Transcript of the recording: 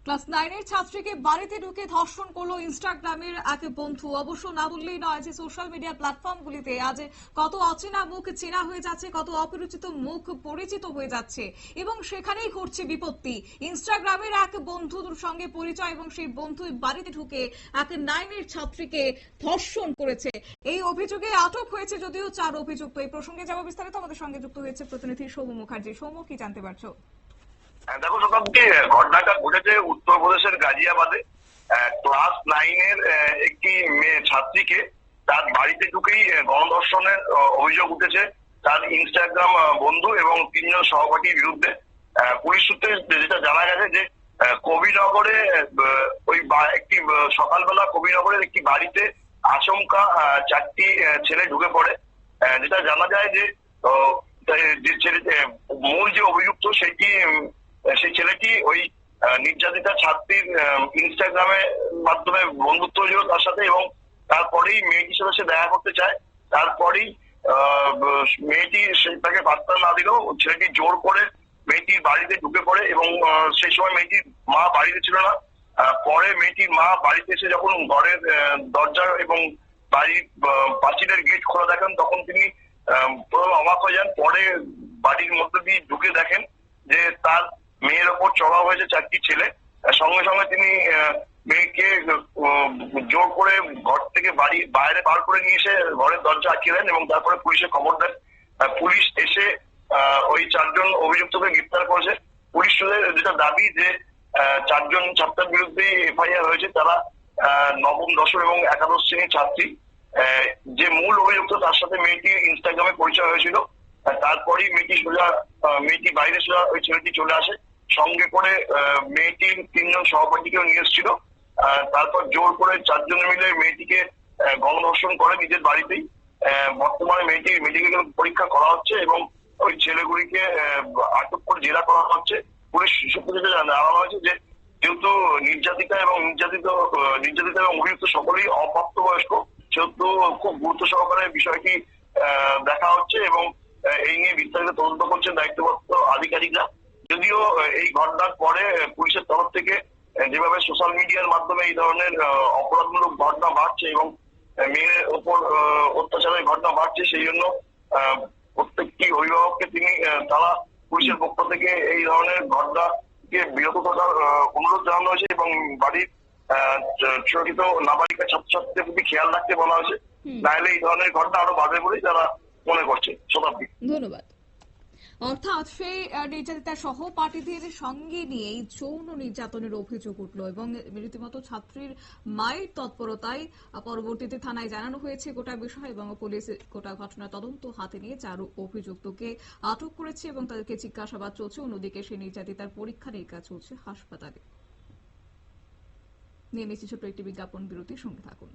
Class 9 এর ছাত্রীকে বাড়িতে ঢুকে ধর্ষণ করলো ইনস্টাগ্রামের এক বন্ধু। অবশ্য না বললেই নয় যে সোশ্যাল মিডিয়া প্ল্যাটফর্মগুলিতে আজ কত অচেনা মুখ চেনা হয়ে যাচ্ছে, কত অপরিচিত মুখ পরিচিত হয়ে যাচ্ছে এবং সেখানেই ঘটছে বিপত্তি। ইনস্টাগ্রামের এক বন্ধুর সঙ্গে পরিচয় এবং সেই বন্ধু বাড়িতে ঢুকে এক 9 এর ছাত্রীকে ধর্ষণ করেছে। এই অভিযোগে আটক হয়েছে যদিও 4 অভিযুক্ত। এই প্রসঙ্গে যাওয়া বিস্তারিত আমাদের সঙ্গে যুক্ত হয়েছে প্রতিনিধি সৌম্য মুখার্জি। সৌম্য, কি জানতে পারছো? দেখো শতাব্দী, ঘটনাটা ঘটেছে উত্তরপ্রদেশের গাজিয়াবাদে। ক্লাস 9 এর একটি মেয়ে ছাত্রীকে তার বাড়িতে ঢুকেই গণধর্ষণের অভিযোগ উঠেছে তার ইনস্টাগ্রাম বন্ধু এবং 3 জন সহপাঠীর বিরুদ্ধে। পুলিশ সূত্রে যেটা জানা গেছে যে কবিনগরে ওই একটি সকালবেলা কবিনগরের একটি বাড়িতে আচমকা 4টি ছেলে ঢুকে পড়ে। যেটা জানা যায় যে মূল যে অভিযুক্ত সেই ছেলেটি ওই নির্যাতিতা ছাত্রীর ইনস্টাগ্রামে মাধ্যমে বন্ধুত্ব হয়েছিল তার সাথে, এবং তারপরেই মেয়েটির সাথে সে দেখা করতে চায়। তারপরেই মেয়েটি তাকে পাত্তা না দিলেও ছেলেটি জোর করে মেয়েটির বাড়িতে ঢুকে পড়ে এবং সেই সময় মেয়েটির মা বাড়িতে ছিল না। পরে মেয়েটির মা বাড়িতে এসে যখন ঘরের দরজা এবং বাড়ির পাঁচিলের গেট খোলা দেখেন তখন তিনি প্রথমে অবাক হয়ে যান। পরে বাড়ির মধ্যে দিয়ে ঢুকে দেখেন যে তার মেয়ের ওপর চড়া হয়েছে 4টি ছেলে। সঙ্গে সঙ্গে তিনি মেয়েকে জোর করে ঘর থেকে বাইরে বার করে নিয়ে এসে ঘরের দরজা আটকে দেন এবং তারপরে পুলিশে খবর দেন। পুলিশ এসে ওই 4 জন অভিযুক্তকে গ্রেপ্তার করেছে। পুলিশ যেটা দাবি যে 4 জন ছাত্রের বিরুদ্ধে এফআইআর হয়েছে, তারা নবম, দশম এবং একাদশ শ্রেণীর ছাত্রী। যে মূল অভিযুক্ত তার সাথে মেয়েটির ইনস্টাগ্রামে পরিচয় হয়েছিল। তারপরেই মেয়েটি বাইরে ওই ছেলেটি চলে আসে, সঙ্গে করে মেয়েটির 3 জন সহপাঠীকেও নিয়ে এসেছিল। তারপর জোর করে 4 জনে মিলে মেয়েটিকে গণধর্ষণ করে নিজের বাড়িতেই। বর্তমানে মেয়েটির মেডিকেল পরীক্ষা করা হচ্ছে এবং ওই ছেলেগুলিকে আটক করে জেরা করা হচ্ছে। পুলিশ সূত্রে যেটা জানানো হয়েছে যে যেহেতু নির্যাতিতা এবং অভিযুক্ত সকলেই অপ্রাপ্তবয়স্ক, সেহেতু খুব গুরুত্ব সহকারে বিষয়টি দেখা হচ্ছে এবং এই নিয়ে বিস্তারিত তদন্ত করছেন দায়িত্বপ্রাপ্ত আধিকারিকরা। যদিও এই ঘটনার পরে পুলিশের তরফ থেকে যেভাবে সোশ্যাল মিডিয়ার মাধ্যমে এই ধরনের অপরাধমূলক ঘটনা বাড়ছে এবং মেয়ের ওপর অত্যাচারের ঘটনা বাড়ছে, সেই জন্য প্রত্যেকটি অভিভাবককে তারা পুলিশের পক্ষ থেকে এই ধরনের ঘটনাকে বিরত থাকার অনুরোধ জানানো হয়েছে এবং বাড়ির সুরক্ষিত নাবালিকা ছাত্রছাত্রীদের প্রতি খেয়াল রাখতে বলা হয়েছে। নাহলে এই ধরনের ঘটনা আরো বাড়বে বলেই তারা মনে করছে। শতাব্দী, ধন্যবাদ। অর্থাৎ সেই নির্যাতিতা সহপাঠীদের সঙ্গে নিয়ে যৌন নির্যাতনের অভিযোগ উঠল এবং রীতিমতো ছাত্রীর মায়ের তৎপরতায় পরবর্তীতে থানায় জানানো হয়েছে গোটা বিষয় এবং পুলিশ গোটা ঘটনা তদন্ত হাতে নিয়ে 4 অভিযুক্তকে আটক করেছে এবং তাদেরকে জিজ্ঞাসাবাদ চলছে। অন্যদিকে সেই নির্যাতিতার পরীক্ষা নিরীক্ষা চলছে হাসপাতালে। নিয়ে নিচ্ছি ছোট্ট একটি বিজ্ঞাপন বিরতির সঙ্গে থাকুন।